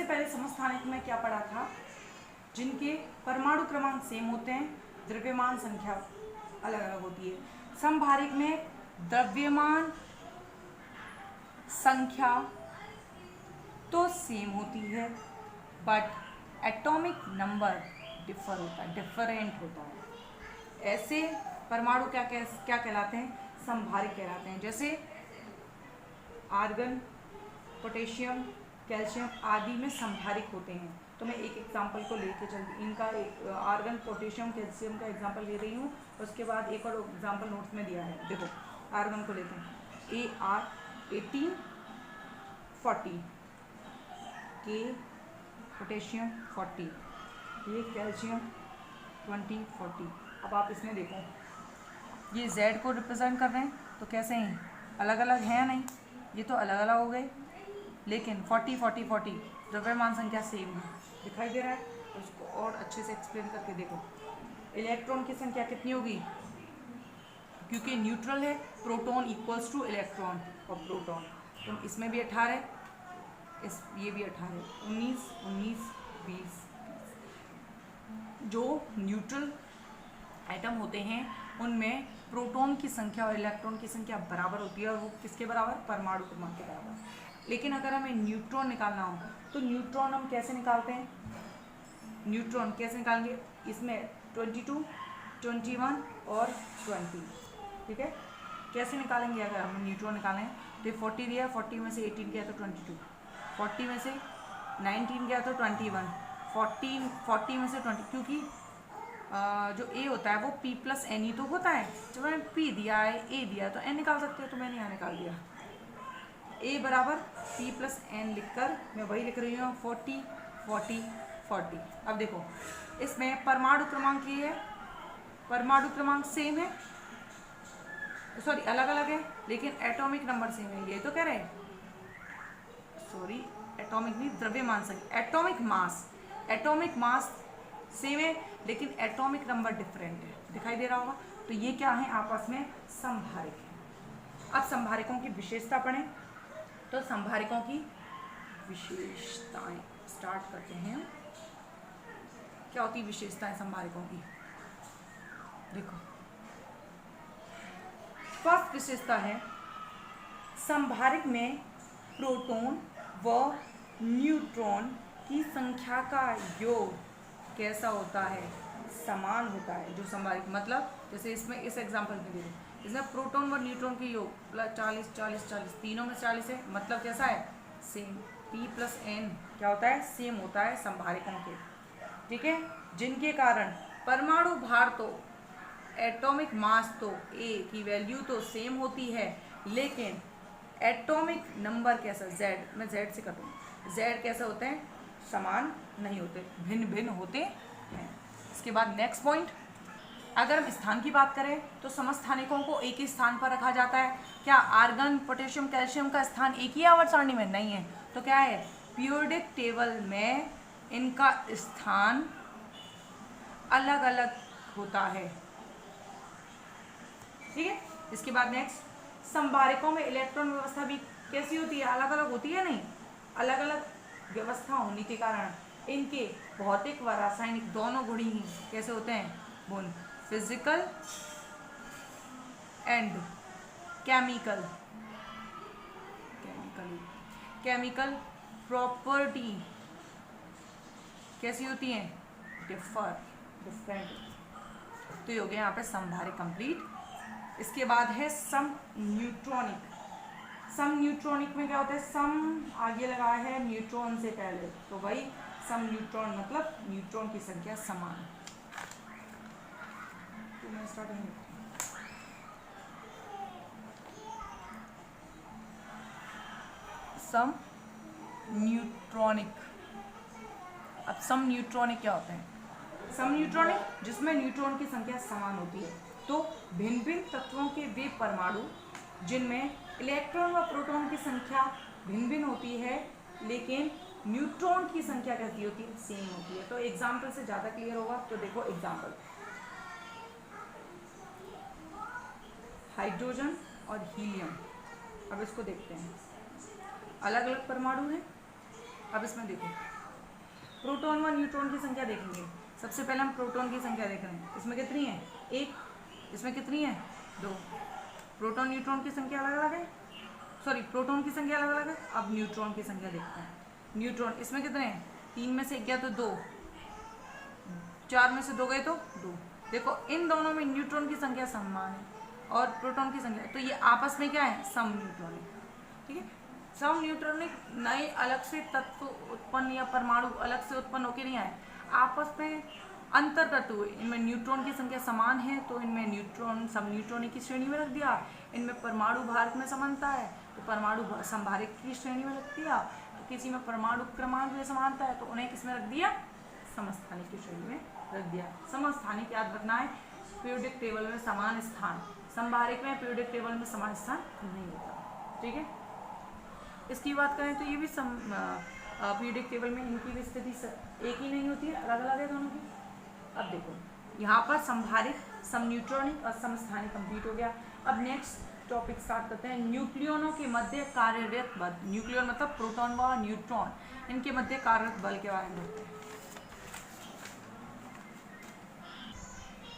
सबसे पहले समस्थानिक में क्या पढ़ा था, जिनके परमाणु क्रमांक सेम होते हैं, द्रव्यमान संख्या अलग अलग होती है। समभारिक में द्रव्यमान संख्या तो सेम होती है, बट एटॉमिक नंबर डिफर होता है, डिफरेंट होता है। ऐसे परमाणु क्या कहलाते हैं, समभारिक कहलाते हैं। जैसे आर्गन, पोटेशियम, कैल्शियम आदि में समभारिक होते हैं। तो मैं एक एग्जांपल को लेके चलती, इनका एक आर्गन, पोटेशियम, कैल्शियम का एग्जांपल ले रही हूँ। उसके बाद एक और एग्जांपल नोट्स में दिया है। देखो आर्गन को लेते हैं, AR 1840, के पोटेशियम 40, ये कैल्शियम 2040। अब आप इसमें देखो, ये Z को रिप्रेजेंट कर रहे हैं, तो कैसे हैं, अलग अलग हैं नहीं, ये तो अलग अलग हो गए, लेकिन 40 40 40 द्रव्यमान संख्या सेम है, दिखाई दे रहा है। उसको और अच्छे से एक्सप्लेन करके देखो, इलेक्ट्रॉन की संख्या कितनी होगी, क्योंकि न्यूट्रल है, प्रोटॉन इक्वल्स टू इलेक्ट्रॉन और प्रोटॉन, तो इसमें भी 18, ये भी 18, 19 19 20। जो न्यूट्रल एटम होते हैं उनमें प्रोटॉन की संख्या और इलेक्ट्रॉन की संख्या बराबर होती है, और वो किसके बराबर, परमाणु क्रमांक के बराबर। लेकिन अगर हमें न्यूट्रॉन निकालना हो तो न्यूट्रॉन हम कैसे निकालते हैं, न्यूट्रॉन कैसे निकालेंगे, इसमें 22, 21 और 20, ठीक है। कैसे निकालेंगे, अगर हमें न्यूट्रॉन निकालें तो 40 दिया, 40 में से 18 गया तो 22, 40 में से 19 गया तो 21, 40 में से 20, क्योंकि जो A होता है वो P+N ही तो होता है। जब मैंने P दिया है, A दिया तो N निकाल सकते हो, तो मैंने यहाँ निकाल दिया, A बराबर P+N लिखकर मैं वही लिख रही हूँ 40 40 40। अब देखो इसमें परमाणु क्रमांक ये है, परमाणु क्रमांक सेम है, सॉरी अलग अलग है, लेकिन एटॉमिक नंबर सेम है, ये तो कह रहे हैं, सॉरी एटॉमिक नहीं, द्रव्यमान संख्या, एटॉमिक मास सेम है, लेकिन एटॉमिक नंबर डिफरेंट है, दिखाई दे रहा होगा। तो ये क्या है, आपस में समभारिक है। अब समभारिकों की विशेषता पढ़ें, तो समभारिकों की विशेषताएं स्टार्ट करते हैं। क्या होती है विशेषताएं समभारिकों की, देखो फर्स्ट विशेषता है, समभारिक में प्रोटॉन व न्यूट्रॉन की संख्या का योग कैसा होता है, समान होता है। जो समभारिक मतलब जैसे इसमें इस एग्जांपल में देखो, इसमें प्रोटॉन व न्यूट्रॉन की योग 40 40 40, तीनों में 40 है, मतलब कैसा है, सेम। P+N क्या होता है, सेम होता है समभारिकों के, ठीक है। जिनके कारण परमाणु भार तो, एटॉमिक मास तो, A की वैल्यू तो सेम होती है, लेकिन एटॉमिक नंबर कैसा, Z, मैं Z से कर दूँ, Z कैसे होते हैं, समान नहीं होते, भिन्न भिन्न होते हैं। इसके बाद नेक्स्ट पॉइंट, अगर हम स्थान की बात करें तो समस्थानिकों को एक ही स्थान पर रखा जाता है। क्या आर्गन, पोटेशियम, कैल्शियम का स्थान एक ही आवर्त सारणी में नहीं है, तो क्या है, पीरियोडिक टेबल में इनका स्थान अलग अलग होता है, ठीक है। इसके बाद नेक्स्ट, समभारिकों में इलेक्ट्रॉन व्यवस्था भी कैसी होती है, अलग अलग होती है, नहीं, अलग अलग व्यवस्था होने के कारण इनके भौतिक व रासायनिक दोनों गुण ही कैसे होते हैं, गुण, फिजिकल एंड केमिकल प्रॉपर्टी कैसी होती हैं, डिफरेंट। तो ये हो गया यहाँ पे समभारिक कंप्लीट। इसके बाद है सम न्यूट्रॉनिक। सम न्यूट्रॉनिक में क्या होता है, सम आगे लगा है न्यूट्रॉन से पहले, तो वही सम न्यूट्रॉन मतलब न्यूट्रॉन की संख्या समान। तो मैं स्टार्टिंग सम न्यूट्रॉनिक। अब सम न्यूट्रॉनिक क्या होते हैं, सम न्यूट्रॉनिक जिसमें न्यूट्रॉन की संख्या समान होती है। तो भिन्न भिन्न तत्वों के वे परमाणु जिनमें इलेक्ट्रॉन व प्रोटॉन की संख्या भिन्न भिन्न होती है, लेकिन न्यूट्रॉन की संख्या कैसी होती है, सेम होती है। तो एग्जाम्पल से ज़्यादा क्लियर होगा, तो देखो एग्जाम्पल, हाइड्रोजन और हीलियम। अब इसको देखते हैं, अलग अलग परमाणु हैं। अब इसमें देखो प्रोटॉन व न्यूट्रॉन की संख्या देखेंगे। सबसे पहले हम प्रोटॉन की संख्या देख रहे हैं। इसमें कितनी है? 1। इसमें कितनी है? 2। प्रोटॉन न्यूट्रॉन की संख्या अलग अलग है, सॉरी प्रोटॉन की संख्या अलग अलग है। अब न्यूट्रॉन की संख्या देखते हैं। न्यूट्रॉन इसमें कितने हैं? 3 में से 1 गया तो 2, 4 में से 2 गए तो 2। देखो इन दोनों में न्यूट्रॉन की संख्या समान है और प्रोटॉन की संख्या, तो ये आपस में क्या है? सम न्यूट्रॉनिक। ठीक है, सम न्यूट्रॉनिक नए अलग से तत्व उत्पन्न या परमाणु अलग से उत्पन्न होकर नहीं आए, आपस में अंतर करते हुए इनमें न्यूट्रॉन की संख्या समान है तो इनमें न्यूट्रॉन सम न्यूट्रॉनिक की श्रेणी में रख दिया। इनमें परमाणु भारक में समानता है तो परमाणु संभारिक की श्रेणी में रख दिया। तो किसी में परमाणु क्रमांक में समानता है तो उन्हें किसमें रख दिया? समस्थानिक की श्रेणी में रख दिया। समस्थानिक याद रखना है, पीरियोडिक टेबल में समान स्थान, संभारिक में पीरियोडिक टेबल में समान स्थान नहीं होता। ठीक है, इसकी बात करें तो ये भी पीरियोडिक टेबल में इनकी भी स्थिति एक ही नहीं होती है, अलग अलग है दोनों की। अब देखो यहाँ पर संभारिक, सम न्यूट्रॉनिक और समस्थानिक कंप्लीट हो गया। अब नेक्स्ट टॉपिक स्टार्ट करते हैं, न्यूक्लियनों के मध्य कार्यरत बल। न्यूक्लियन मतलब प्रोटॉन व न्यूट्रॉन, इनके मध्य कार्यरत बल के बारे में देखते हैं।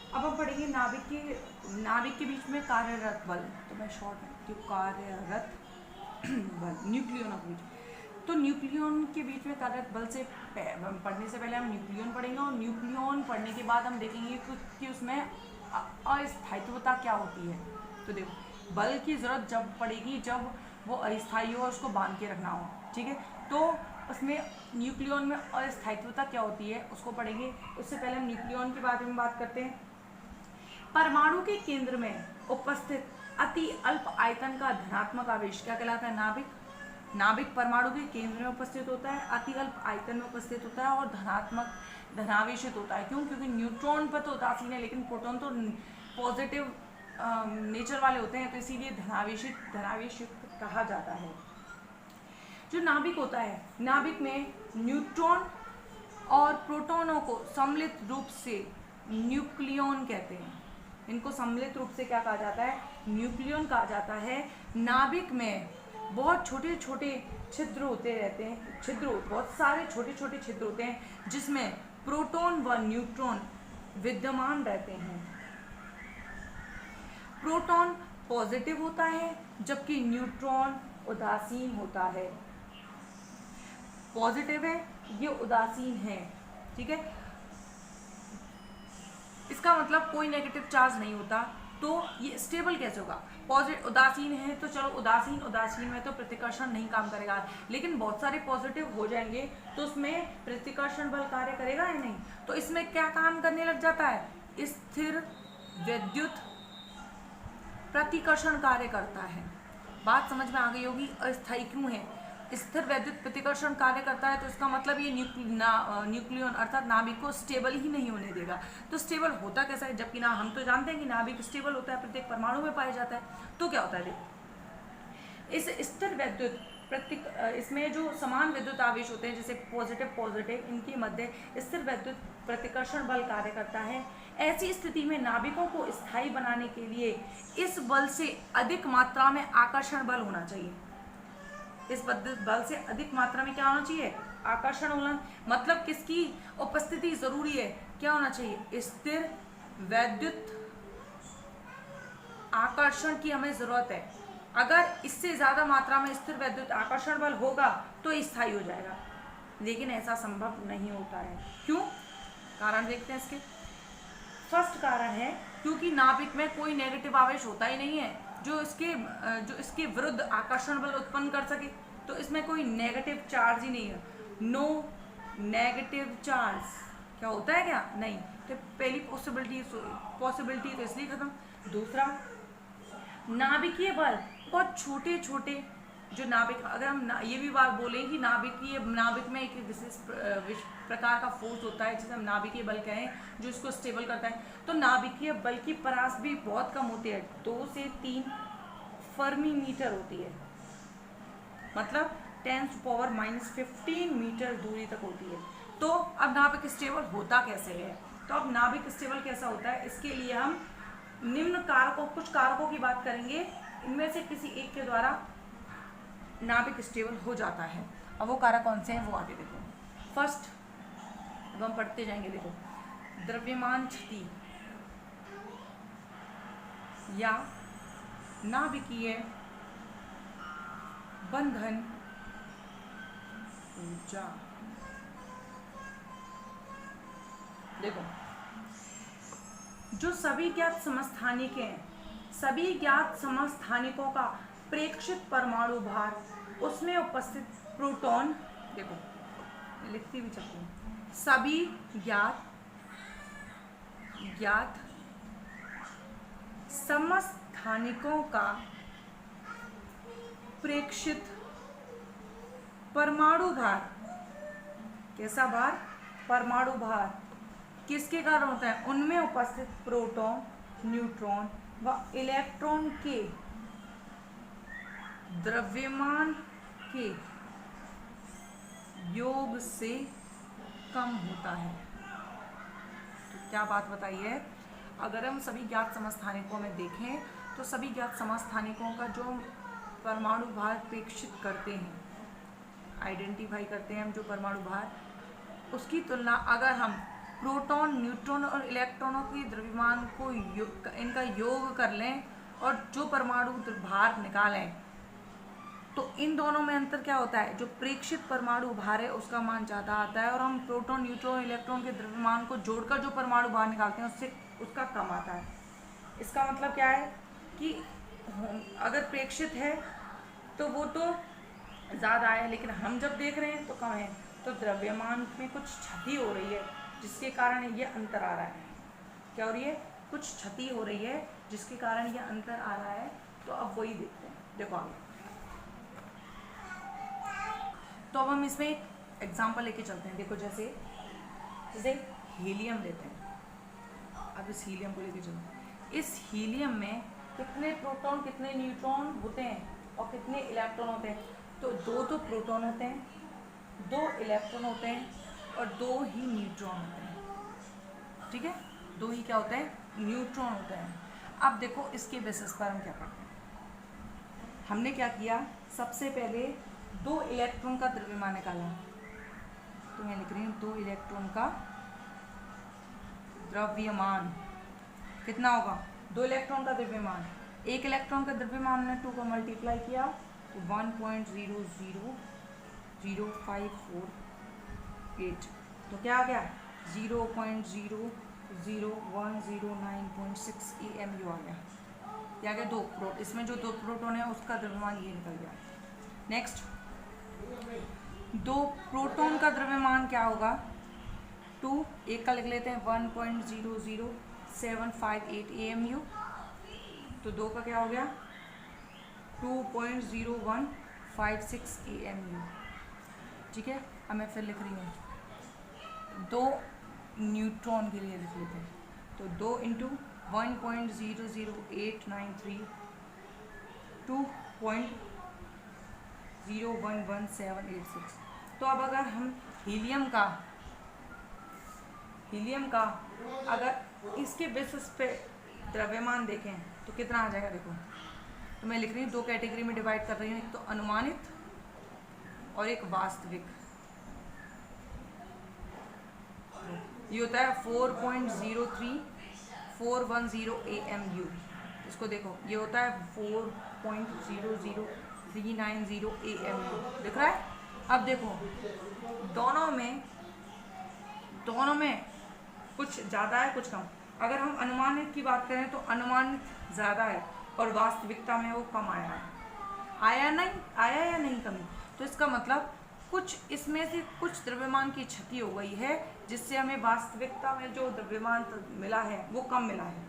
अब हम पढ़ेंगे नाभिक के बीच में कार्यरत बल। तो मैं शॉर्ट में कार्यरत बल न्यूक्लियनों के बीच। तो न्यूक्लियन के बीच में कार्यरत बल से पढ़ने से पहले हम न्यूक्लियन पढ़ेंगे और न्यूक्लियन पढ़ने के बाद हम देखेंगे कि उसमें अस्थायित्वता क्या होती है। तो देखो बल की ज़रूरत जब पड़ेगी जब वो अस्थायी हो और उसको बांध के रखना हो। ठीक है, तो उसमें न्यूक्लियन में अस्थायित्वता क्या होती है उसको पढ़ेंगे। उससे पहले हम न्यूक्लियन के बारे में बात करते हैं। परमाणु के केंद्र में उपस्थित अति अल्प आयतन का धनात्मक आवेश क्या कहलाता है? नाभिक। नाभिक परमाणु के केंद्र में उपस्थित होता है, अति अल्प आयतन में उपस्थित होता है और धनावेशित होता है। क्यों? क्योंकि न्यूट्रॉन पर तो उदासीन है लेकिन प्रोटॉन तो पॉजिटिव नेचर वाले होते हैं, तो इसीलिए धनावेशित कहा जाता है। जो नाभिक होता है, नाभिक में न्यूट्रॉन और प्रोटॉनों को सम्मिलित रूप से न्यूक्लियन कहते हैं। इनको सम्मिलित रूप से क्या कहा जाता है? न्यूक्लियन कहा जाता है। नाभिक में बहुत छोटे छोटे छिद्र होते रहते हैं, बहुत सारे छोटे छोटे छिद्र होते हैं जिसमें प्रोटॉन व न्यूट्रॉन विद्यमान रहते हैं। प्रोटॉन पॉजिटिव होता है जबकि न्यूट्रॉन उदासीन होता है। पॉजिटिव है, ये उदासीन है। ठीक है, इसका मतलब कोई नेगेटिव चार्ज नहीं होता, तो ये स्टेबल कैसे होगा? पॉजिटिव उदासीन है तो चलो उदासीन में तो प्रतिकर्षण नहीं काम करेगा, लेकिन बहुत सारे पॉजिटिव हो जाएंगे तो उसमें प्रतिकर्षण बल कार्य करेगा या नहीं? तो इसमें क्या काम करने लग जाता है? स्थिर विद्युत प्रतिकर्षण कार्य करता है। बात समझ में आ गई होगी। अस्थायी क्यों है? स्थिर वैद्युत प्रतिकर्षण कार्य करता है तो इसका मतलब ये न्यूक्लियन अर्थात नाभिक को स्टेबल ही नहीं होने देगा। तो स्टेबल होता कैसा है? जबकि हम तो जानते हैं कि नाभिक स्टेबल होता है, प्रत्येक परमाणु में पाया जाता है। तो क्या होता है? इस स्थिर वैद्युत इसमें जो समान विद्युत आवेश होते हैं जैसे पॉजिटिव इनके मध्य स्थिर वैद्युत प्रतिकर्षण बल कार्य करता है। ऐसी स्थिति में नाभिकों को स्थायी बनाने के लिए इस बल से अधिक मात्रा में आकर्षण बल होना चाहिए। इस बल से अधिक मात्रा में क्या होना चाहिए? आकर्षण होना। मतलब किसकी उपस्थिति जरूरी है? क्या होना चाहिए? स्थिर वैद्युत आकर्षण की हमें जरूरत है। अगर इससे ज्यादा मात्रा में स्थिर वैद्युत आकर्षण बल होगा तो स्थायी हो जाएगा, लेकिन ऐसा संभव नहीं होता है। क्यों? कारण देखते हैं इसके। फर्स्ट कारण है क्योंकि नाभिक में कोई नेगेटिव आवेश होता ही नहीं है जो इसके विरुद्ध आकर्षण बल उत्पन्न कर सके। तो इसमें कोई नेगेटिव चार्ज ही नहीं है। नो नेगेटिव चार्ज क्या होता है? क्या नहीं। तो पहली पॉसिबिलिटी तो इसलिए खत्म। दूसरा, नाभिकीय बल बहुत छोटे छोटे जो नाभिक, अगर हम ये भी बात बोलें कि नाभिक में एक विशेष प्रकार का फोर्स होता है जिसे हम नाभिकीय बल कहें जो इसको स्टेबल करता है, तो नाभिकीय बल की परास भी बहुत कम होती है, 2 से 3 फर्मी मीटर होती है। मतलब 10⁻⁻15 मीटर दूरी तक होती है। तो अब नाभिक स्टेबल होता कैसे है? तो अब नाभिक स्टेबल कैसा होता है, इसके लिए हम निम्न कुछ कारकों की बात करेंगे। इनमें से किसी एक के द्वारा नाभिक स्टेबल हो जाता है। अब वो कारक कौन से हैं वो आगे देखो। फर्स्ट, अब हम पढ़ते जाएंगे। देखो, द्रव्यमान क्षति या नाभिकीय बंधन ऊर्जा। देखो, जो सभी ज्ञात समस्थानिक हैं, सभी ज्ञात समस्थानिकों का प्रेक्षित परमाणु भार, उसमें उपस्थित प्रोटॉन, देखो लिखती भी चलती हूँ, सभी ज्ञात समस्थानिकों का प्रेक्षित परमाणु भार, कैसा भार? परमाणु भार किसके कारण होता है? उनमें उपस्थित प्रोटॉन, न्यूट्रॉन व इलेक्ट्रॉन के द्रव्यमान के योग से कम होता है। तो क्या बात बताइए, अगर हम सभी ज्ञात समस्थानिकों में देखें तो सभी ज्ञात समस्थानिकों का जो परमाणु भार प्रेक्षित करते हैं, आइडेंटिफाई करते हैं हम जो परमाणु भार, उसकी तुलना अगर हम प्रोटॉन, न्यूट्रॉन और इलेक्ट्रॉनों के द्रव्यमान को इनका योग कर लें और जो परमाणु भार निकालें, तो इन दोनों में अंतर क्या होता है? जो प्रेक्षित परमाणु भार है उसका मान ज़्यादा आता है, और हम प्रोटॉन, न्यूट्रॉन, इलेक्ट्रॉन के द्रव्यमान को जोड़कर जो परमाणु भार निकालते हैं उससे उसका कम आता है। इसका मतलब क्या है कि अगर प्रेक्षित है तो वो तो ज़्यादा है, लेकिन हम जब देख रहे हैं तो कम है, तो द्रव्यमान में कुछ क्षति हो रही है जिसके कारण ये अंतर आ रहा है। क्या हो रही है? कुछ क्षति हो रही है जिसके कारण ये अंतर आ रहा है। तो अब वही देखते हैं। देखो आगे, तो अब हम इसमें एक एग्जाम्पल लेके चलते हैं। देखो जैसे हीलियम लेते हैं। अब इस हीलियम को लेके चलते हैं। इस हीलियम में कितने प्रोटॉन, कितने न्यूट्रॉन होते हैं और कितने इलेक्ट्रॉन होते हैं? तो दो प्रोटॉन होते हैं, 2 इलेक्ट्रॉन होते हैं और 2 ही न्यूट्रॉन होते हैं। ठीक है, 2 ही क्या होते हैं? न्यूट्रॉन होते हैं। अब देखो इसके बेसिस पर हम क्या करते हैं। हमने क्या किया, सबसे पहले 2 इलेक्ट्रॉन का द्रव्यमान निकाला। तो मैं लिख रही हूँ 2 इलेक्ट्रॉन का द्रव्यमान कितना होगा? 2 इलेक्ट्रॉन का द्रव्यमान, 1 इलेक्ट्रॉन का द्रव्यमान ने 2 का मल्टीप्लाई किया तो 1.0005448, तो क्या आ गया? 0.00109.6 AMU आ गया। क्या आ गया? 2 प्रोटॉन, इसमें जो 2 प्रोटॉन है उसका द्रव्यमान ये निकल गया। नेक्स्ट, 2 प्रोटॉन का द्रव्यमान क्या होगा? 2, एक का लिख लेते हैं 1.00758 AMU, तो 2 का क्या हो गया? 2.0156 AMU। ठीक है, अब मैं फिर लिख रही हूँ 2 न्यूट्रॉन के लिए लिख लेते हैं। तो 2 × 1.00893 2.011786। तो अब अगर हम हीलियम का अगर इसके बेसिस पे द्रव्यमान देखें तो कितना आ जाएगा? देखो, तो मैं लिख रही हूँ 2 कैटेगरी में डिवाइड कर रही हूँ, एक तो अनुमानित और एक वास्तविक। ये होता है 4.03410 AMU। इसको देखो, ये होता है 4.00390 AMU, दिख रहा है? अब देखो दोनों में कुछ ज़्यादा है कुछ कम। अगर हम अनुमानित की बात करें तो अनुमानित ज़्यादा है और वास्तविकता में वो कम आया है। आया या नहीं कमी? तो इसका मतलब कुछ इसमें से कुछ द्रव्यमान की क्षति हो गई है जिससे हमें वास्तविकता में जो द्रव्यमान मिला है वो कम मिला है।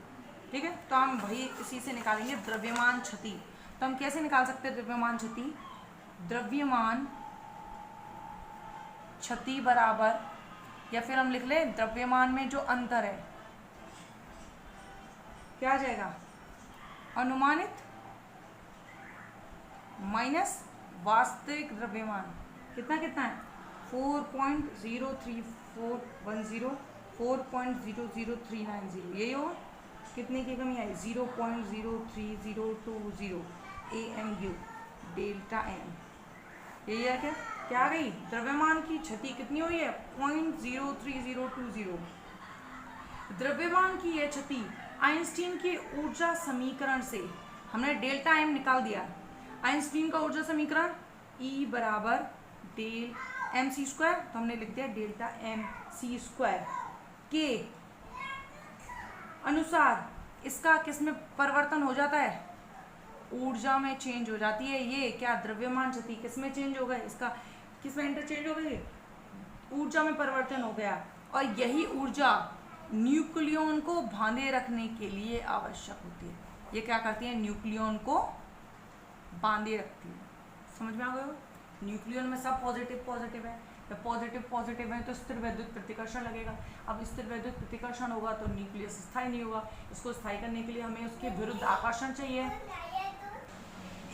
ठीक है, तो हम भाई इसी से निकालेंगे द्रव्यमान क्षति। तो हम कैसे निकाल सकते हैं द्रव्यमान क्षति? द्रव्यमान क्षति बराबर, या फिर हम लिख लें द्रव्यमान में जो अंतर है, क्या आ जाएगा? अनुमानित माइनस वास्तविक द्रव्यमान। कितना है? 4.03410 4.00390। यही होगा। कितने की कमी आई? 0.03020 AMU डेल्टा M। यही है क्या? क्या आ गई, द्रव्यमान की क्षति कितनी हुई है 0.03020। द्रव्यमान की यह क्षति आइंस्टीन के ऊर्जा समीकरण से हमने डेल्टा एम निकाल दिया। आइंस्टीन का ऊर्जा समीकरण E बराबर डेल एम सी स्क्वायर, तो हमने लिख दिया डेल्टा एम सी स्क्वायर के अनुसार इसका किसमें परिवर्तन हो जाता है, ऊर्जा में चेंज हो जाती है। ये क्या द्रव्यमान क्षति किसमें चेंज हो गया, इसका किसमें इंटरचेंज हो गई, ऊर्जा में परिवर्तन हो गया। और यही ऊर्जा न्यूक्लियन को बांधे रखने के लिए आवश्यक होती है। ये क्या करती है, न्यूक्लियन को बांधे रखती है। समझ में आ गया, न्यूक्लियन में सब पॉजिटिव पॉजिटिव है, जब पॉजिटिव पॉजिटिव है तो स्थिर वैद्युत प्रतिकर्षण लगेगा। अब स्थिर वैद्युत प्रतिकर्षण होगा तो न्यूक्लियस स्थायी नहीं होगा। इसको स्थायी करने के लिए हमें उसके विरुद्ध आकर्षण चाहिए।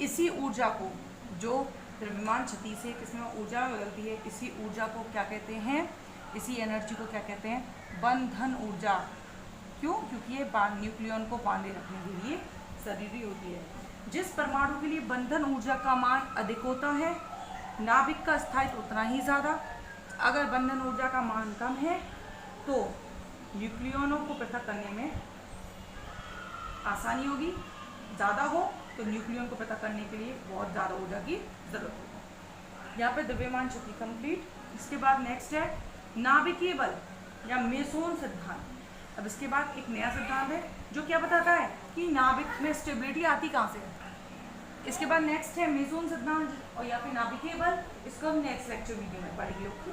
इसी ऊर्जा को, जो द्रव्यमान क्षति से किसमें ऊर्जा में बदलती है, इसी ऊर्जा को क्या कहते हैं, इसी एनर्जी को क्या कहते हैं, बंधन ऊर्जा। क्यों, क्योंकि ये न्यूक्लियन को बांधे रखने के लिए जरूरी होती है। जिस परमाणु के लिए बंधन ऊर्जा का मान अधिक होता है, नाभिक का स्थायित्व उतना ही ज़्यादा। अगर बंधन ऊर्जा का मान कम है तो न्यूक्लियनों को पृथक करने में आसानी होगी, ज़्यादा हो तो न्यूक्लियन को पृथक करने के लिए बहुत ज़्यादा ऊर्जा की जरूरत होगी। यहाँ पे द्रव्यमान क्षति कंप्लीट। इसके बाद नेक्स्ट है नाभिकीय बल या मेसोन सिद्धांत। अब इसके बाद एक नया सिद्धांत है जो क्या बताता है कि नाभिक में स्टेबिलिटी आती कहाँ से है। इसके बाद नेक्स्ट है मेसोन सिद्धांत और या फिर नाभिकीय बल। इसको हम नेक्स्ट लेक्चर वीडियो में पढ़ेंगे। ओके।